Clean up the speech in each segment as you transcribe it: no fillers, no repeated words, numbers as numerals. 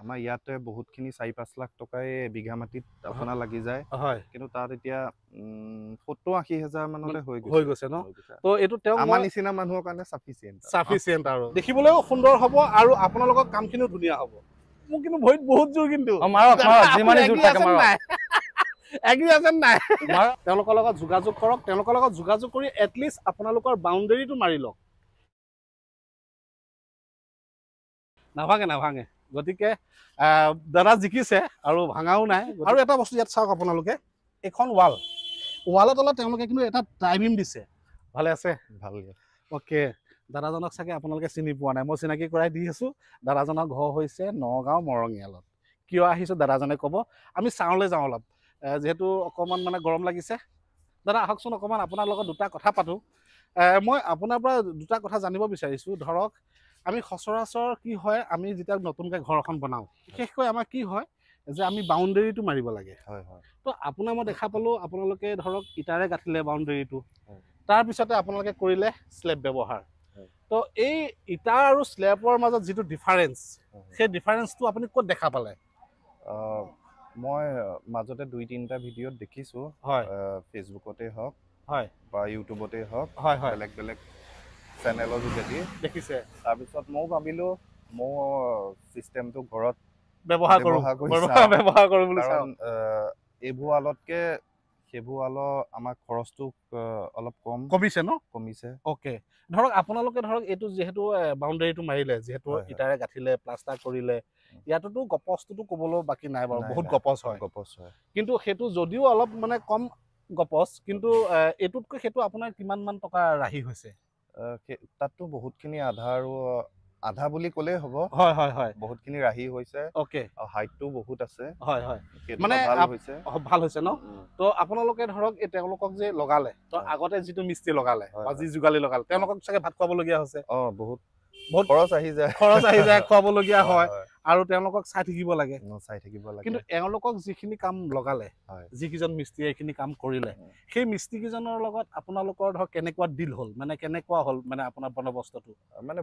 আমাৰ ইয়াতে বহুতখিনি 4-5 লাখ টকাই বিঘা মাটিত আপোনাৰ লাগি যায় হয় কিন্তু তাত এতিয়া 70-80 হাজাৰ মানতে হৈ গৈছে ন তো এইটো তেওঁ আমাৰ নিচিনা মানুহৰ কাৰণে সাফিচিয়েন্ট আৰু দেখিবলৈও সুন্দৰ হ'ব আৰু আপোনালোকৰ কামখিনিও ধুনীয়া হ'ব মোক কিন্তু ভৰিত বহুত জোৰ কিন্তু এগ্ৰি আছে নাই তেওঁলোকৰ লগত যোগাযোগ কৰক তেওঁলোকৰ লগত যোগাযোগ কৰি এটলিষ্ট আপোনালোকৰ বাউণ্ডেৰীটো মাৰি লওক নাভাঙে গতিকে দাদা জিকিছে আৰু ভাঙাও নাই আৰু এটা বস্তু ইয়াত চাওক আপোনালোকে এখন ৱালৰ তলত তেওঁলোকে কিন্তু এটা টাইমিং দিছে ভালে আছে ভাল অ'কে দাদাজনক চাগে আপোনালোকে চিনি পোৱা নাই মই চিনাকি কৰাই দি আছোঁ দাদাজনৰ ঘৰ হৈছে নগাঁও মৰঙীয়ালত কিয় আহিছোঁ দাদাজনে ক'ব আমি চাওঁলৈ যাওঁ অলপ যিহেতু অকণমান মানে গৰম লাগিছে দাদা আহকচোন অকণমান আপোনাৰ লগত দুটা কথা পাতোঁ মই আপোনাৰ পৰা দুটা কথা জানিব বিচাৰিছোঁ ধৰক আমি সচৰাচৰ কি হয় আমি যেতিয়া নতুনকৈ ঘৰ এখন বনাওঁ বিশেষকৈ আমাৰ কি হয় যে আমি বাউণ্ডেৰীটো মাৰিব লাগে তো আপোনাৰ মই দেখা পালোঁ আপোনালোকে ধৰক ইটাৰে গাঁঠিলে বাউণ্ডেৰীটো তাৰপিছতে আপোনালোকে কৰিলে স্লেব ব্যৱহাৰ তো এই ইটা আৰু স্লেবৰ মাজত যিটো ডিফাৰেঞ্চ সেই ডিফাৰেঞ্চটো আপুনি ক'ত দেখা পালে মই মাজতে 2-3টা ভিডিঅ'ত দেখিছোঁ ফেচবুকতে হওক বা ইউটিউবতে হওক বেলেগ চেনেলৰ যোগেদি দেখিছে তাৰপিছত ময়ো ভাবিলোঁ মই চিষ্টেমটো ঘৰত ব্যৱহাৰ কৰোঁ বুলি কাৰণ এইবোৰ আলতকে সেইবোৰ আলৰ আমাৰ খৰচটো অলপ কমিছে অ'কে ধৰক আপোনালোকে ধৰক এইটো যিহেতু বাউণ্ডেৰীটো মাৰিলে যিহেতু ইটাৰে গাঁঠিলে প্লাষ্টাৰ কৰিলে ইয়াতোতো গপচটোতো ক'বলৈ বাকী নাই বাৰু বহুত গপচ হয় কিন্তু সেইটো যদিও অলপ মানে কম গপচ কিন্তু এইটোতকৈ সেইটো আপোনাৰ কিমানমান টকা ৰাহি হৈছে তাততো বহুতখিনি আধা বুলি ক'লেই হ'ব বহুতখিনি ৰাহি হৈছে অ'কে আৰু হাইটটো বহুত আছে মানে ভাল হৈছে ন তো আপোনালোকে ধৰক এই তেওঁলোকক যে লগালে তো আগতে যিটো মিস্ত্ৰী লগালে বা যি যোগালী লগালে তেওঁলোকক চাগে ভাত খুৱাবলগীয়া হৈছে বহুত খৰচ আহি যায় খুৱাবলগীয়া হয় আৰু তেওঁলোকক চাই থাকিব লাগে কিন্তু এওঁলোকক যিখিনি কাম লগালে যিকেইজন মিস্ত্ৰীয়ে এইখিনি কাম কৰিলে সেই মিস্ত্ৰীকেইজনৰ লগত আপোনালোকৰ ধৰক কেনেকুৱা ডিল হ'ল মানে কেনেকুৱা হ'ল মানে আপোনাৰ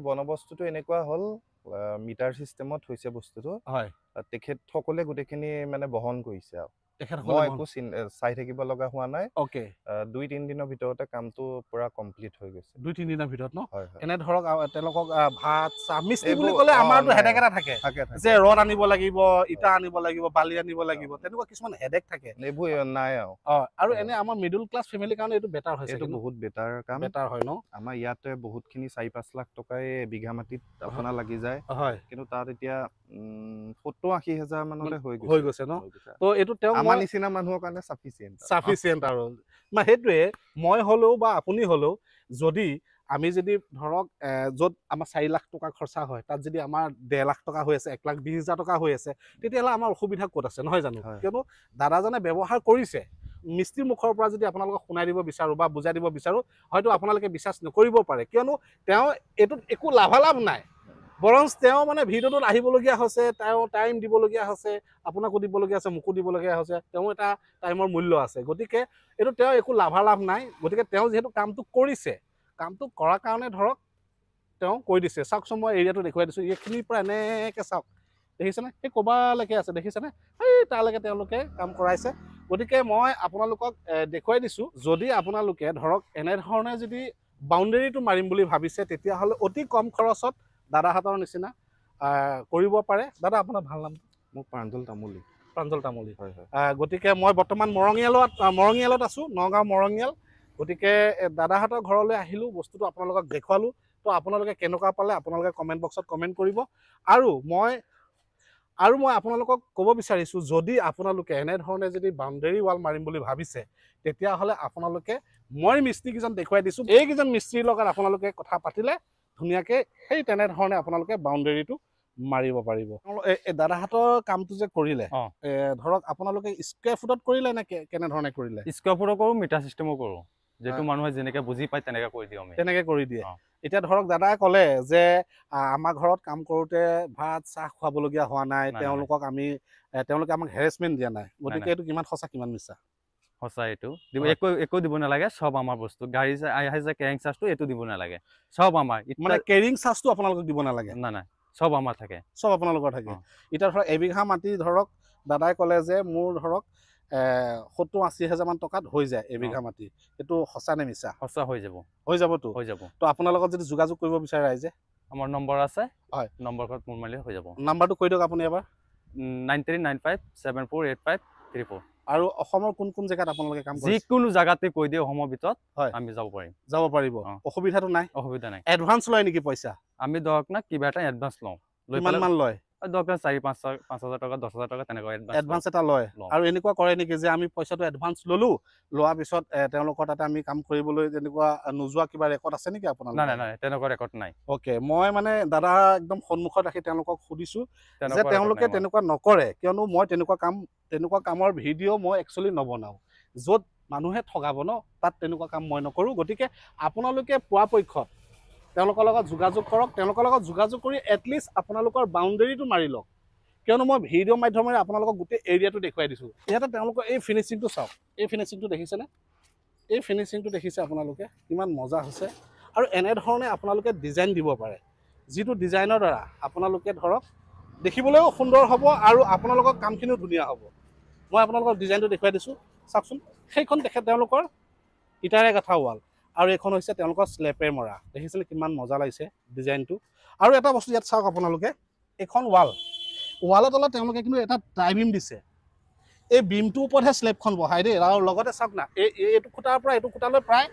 বন্দবস্তুটো এনেকুৱা হ'ল মিটাৰ চিষ্টেমত হৈছে বস্তুটো তেখেতসকলে গোটেইখিনি মানে বহন কৰিছে আৰু মই একো চাই থাকিব লগা হোৱা নাই 2-3 দিনৰ ভিতৰতে কামটো পুৰা কমপ্লিট হৈ গৈছে 2-3 দিনৰ ভিতৰত ন এনে ধৰক তেওঁলোকক ভাত চাহ মিস্ত্ৰী বুলি ক'লে আমাৰতো হেডেক এটা থাকে যে ৰড আনিব লাগিব ইটা আনিব লাগিব বালি আনিব লাগিব তেনেকুৱা কিছুমান হেডেক থাকে এইবোৰ নাই আৰু এনে আমাৰ মিডল ক্লাছ ফেমিলিৰ কাৰণে এইটো বেটাৰ হৈছে এইটো বহুত বেটাৰ হয় ন আমাৰ ইয়াতে বহুতখিনি 4-5 লাখ টকাই বিঘা মাটিত আপোনাৰ লাগি যায় কিন্তু তাত এতিয়া 70-80 হাজাৰ মানতে হৈ গৈছে ন তো এইটো তেওঁ আমাৰ নিচিনা মানুহৰ কাৰণে সাফিচিয়েন্ট আৰু সেইটোৱে মই হ'লেও বা আপুনি হ'লেও যদি আমি যদি ধৰক য'ত আমাৰ 4 লাখ টকা খৰচা হয় তাত যদি আমাৰ 1.5 লাখ টকা হৈ আছে 1,20,000 টকা হৈ আছে তেতিয়াহ'লে আমাৰ অসুবিধা ক'ত আছে নহয় জানো কিয়নো দাদাজনে ব্যৱহাৰ কৰিছে মিস্ত্ৰীৰ মুখৰ পৰা যদি আপোনালোকক শুনাই দিব বিচাৰোঁ বা বুজাই দিব বিচাৰোঁ হয়তো আপোনালোকে বিশ্বাস নকৰিব পাৰে কিয়নো তেওঁ এইটোত একো লাভালাভ নাই বৰঞ্চ তেওঁ মানে ভিডিঅ'টোত আহিবলগীয়া হৈছে তেওঁ টাইম দিবলগীয়া হৈছে আপোনাকো দিবলগীয়া আছে মোকো দিবলগীয়া হৈছে তেওঁ এটা টাইমৰ মূল্য আছে গতিকে এইটো তেওঁ একো লাভালাভ নাই গতিকে তেওঁ যিহেতু কামটো কৰিছে কামটো কৰাৰ কাৰণে ধৰক তেওঁ কৈ দিছে চাওকচোন মই এৰিয়াটো দেখুৱাই দিছোঁ এইখিনিৰ পৰা এনেকৈ চাওক দেখিছেনে সেই ক'বালৈকে আছে দেখিছেনে এই তালৈকে তেওঁলোকে কাম কৰাইছে গতিকে মই আপোনালোকক দেখুৱাই দিছোঁ যদি আপোনালোকে ধৰক এনেধৰণে যদি বাউণ্ডেৰীটো মাৰিম বুলি ভাবিছে তেতিয়াহ'লে অতি কম খৰচত দাদাহঁতৰ নিচিনা কৰিব পাৰে দাদা আপোনাৰ ভাল নাম মোক প্ৰাঞ্জল তামুলী গতিকে মই বৰ্তমান মৰঙীয়ালত আছোঁ নগাঁও মৰঙীয়াল গতিকে দাদাহঁতৰ ঘৰলৈ আহিলোঁ বস্তুটো আপোনালোকক দেখুৱালোঁ তো আপোনালোকে কেনেকুৱা পালে আপোনালোকে কমেণ্ট বক্সত কমেণ্ট কৰিব আৰু মই আপোনালোকক ক'ব বিচাৰিছোঁ যদি আপোনালোকে এনেধৰণে যদি বাউণ্ডেৰী ৱাল মাৰিম বুলি ভাবিছে তেতিয়াহ'লে আপোনালোকে মই মিস্ত্ৰীকেইজন দেখুৱাই দিছোঁ এইকেইজন মিস্ত্ৰীৰ লগত আপোনালোকে কথা পাতিলে ধুনীয়াকৈ সেই তেনেধৰণে আপোনালোকে বাউণ্ডেৰীটো মাৰিব পাৰিব দাদাহঁতৰ কামটো যে কৰিলে ধৰক আপোনালোকে স্কুৱেৰ ফুটত কৰিলে নে কেনেধৰণে কৰিলে স্কুৱেৰ ফুটো কৰোঁ মিটাৰ চিষ্টেমো কৰোঁ যেটো মানুহে যেনেকৈ বুজি পায় তেনেকৈ কৰি দিওঁ আমি তেনেকৈ কৰি দিয়ে এতিয়া ধৰক দাদাই ক'লে যে আমাৰ ঘৰত কাম কৰোঁতে ভাত চাহ খুৱাবলগীয়া হোৱা নাই তেওঁলোকে আমাক হেৰেছমেণ্ট দিয়া নাই গতিকে এইটো কিমান সঁচা কিমান মিছা সঁচা এইটো একো দিব নালাগে চব আমাৰ বস্তু গাড়ী আহে যে কেৰিং চাৰ্জটো এইটো দিব নালাগে চব আমাৰ মানে কেৰিং চাৰ্জটো আপোনালোকক দিব নালাগে নাই চব আমাৰ থাকে। চব আপোনালোকৰ থাকে। এতিয়া ধৰক এবিঘা মাটি ধৰক দাদাই ক'লে যে মোৰ ধৰক 70-80 হাজাৰ মান টকাত হৈ যায় এবিঘা মাটি। এইটো সঁচা নে মিছা? সঁচা হৈ যাব। হৈ যাবতো? হৈ যাব। তো আপোনাৰ লগত যদি যোগাযোগ কৰিব বিচাৰে ৰাইজে, আমাৰ নম্বৰ আছে। হয়, নম্বৰখন ফোন মাৰিলে হৈ যাব। নাম্বাৰটো কৈ দিয়ক আপুনি এবাৰ। 9395748534। আৰু অসমৰ কোন কোন জেগাত আপোনালোকে কাম কৰে? যিকোনো জাগাতে কৈ দিয়ে অসমৰ ভিতৰত আমি যাব পাৰিম। যাব পাৰিব, অসুবিধাটো নাই? অসুবিধা নাই। এডভান্স লয় নেকি পইচা? আমি ধৰক না কিবা এটা এডভান্স লওঁ। কিমান মান লয়? ধৰক 4-5 টকা 10,000 টকা তেনেকুৱা এডভান্স এটা লয়। আৰু এনেকুৱা কৰে নেকি যে আমি পইচাটো এডভান্স ললো, লোৱাৰ পিছত তেওঁলোকৰ তাতে আমি কাম কৰিবলৈ তেনেকুৱা নোযোৱা কিবা ৰেকৰ্ড আছে নেকি আপোনাৰ? নাই নাই নাই, তেনেকুৱা ৰেকৰ্ড নাই। অ'কে, মই মানে দাদা একদম সন্মুখত ৰাখি তেওঁলোকক সুধিছোঁ যে তেওঁলোকে তেনেকুৱা নকৰে, কিয়নো মই তেনেকুৱা কামৰ ভিডিঅ' মই একচুৱেলি নবনাওঁ। য'ত মানুহে ঠগাব ন, তাত তেনেকুৱা কাম মই নকৰোঁ। গতিকে আপোনালোকে পৰাপক্ষত তেওঁলোকৰ লগত যোগাযোগ কৰক। তেওঁলোকৰ লগত যোগাযোগ কৰি এটলিষ্ট আপোনালোকৰ বাউণ্ডেৰীটো মাৰি লওক, কিয়নো মই ভিডিঅ' মাধ্যমেৰে আপোনালোকক গোটেই এৰিয়াটো দেখুৱাই দিছোঁ। ইয়াতে তেওঁলোকৰ এই ফিনিচিংটো চাওক, এই ফিনিচিংটো দেখিছেনে? এই ফিনিচিংটো দেখিছে আপোনালোকে কিমান মজা হৈছে। আৰু এনেধৰণে আপোনালোকে ডিজাইন দিব পাৰে, যিটো ডিজাইনৰ দ্বাৰা আপোনালোকে ধৰক দেখিবলৈও সুন্দৰ হ'ব আৰু আপোনালোকৰ কামখিনিও ধুনীয়া হ'ব। মই আপোনালোকক ডিজাইনটো দেখুৱাই দিছোঁ, চাওকচোন। সেইখন তেওঁলোকৰ ইটাৰে গাঁথা ৱাল, আৰু এইখন হৈছে তেওঁলোকৰ স্লেপে মৰা। দেখিছেনে কিমান মজা লাগিছে ডিজাইনটো? আৰু এটা বস্তু ইয়াত চাওক আপোনালোকে, এইখন ৱালৰ তলত তেওঁলোকে কিন্তু এটা টাই বিম দিছে। এই বিমটোৰ ওপৰতহে স্লেবখন বহাই দেই। আৰু লগতে চাওক না, এইটো খুঁটাৰ পৰা এইটো খুঁটালৈ প্ৰায়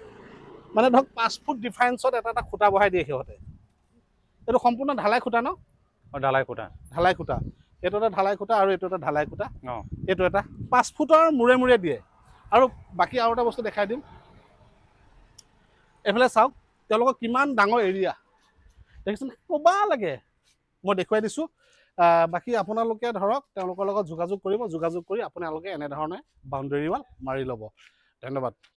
মানে ধৰক 5 ফুট ডিফাৰেঞ্চত এটা খুঁটা বহাই দিয়ে সিহঁতে। এইটো সম্পূৰ্ণ ঢালাই খুঁটা ন? ঢালাই খুঁটা। ঢালাই খুঁটা। এইটো এটা ঢালাই খুঁটা আৰু এইটো এটা ঢালাই খুঁটা। এইটো এটা 5 ফুটৰ মূৰে মূৰে দিয়ে। আৰু বাকী আৰু এটা বস্তু দেখাই দিম, এইফালে চাওক তেওঁলোকৰ কিমান ডাঙৰ এৰিয়া দেখিছেনে? ক'বা লাগে, মই দেখুৱাই দিছোঁ। বাকী আপোনালোকে ধৰক তেওঁলোকৰ লগত যোগাযোগ কৰিব, যোগাযোগ কৰি আপোনালোকে এনেধৰণে বাউণ্ডেৰী ৱাল মাৰি ল'ব। ধন্যবাদ।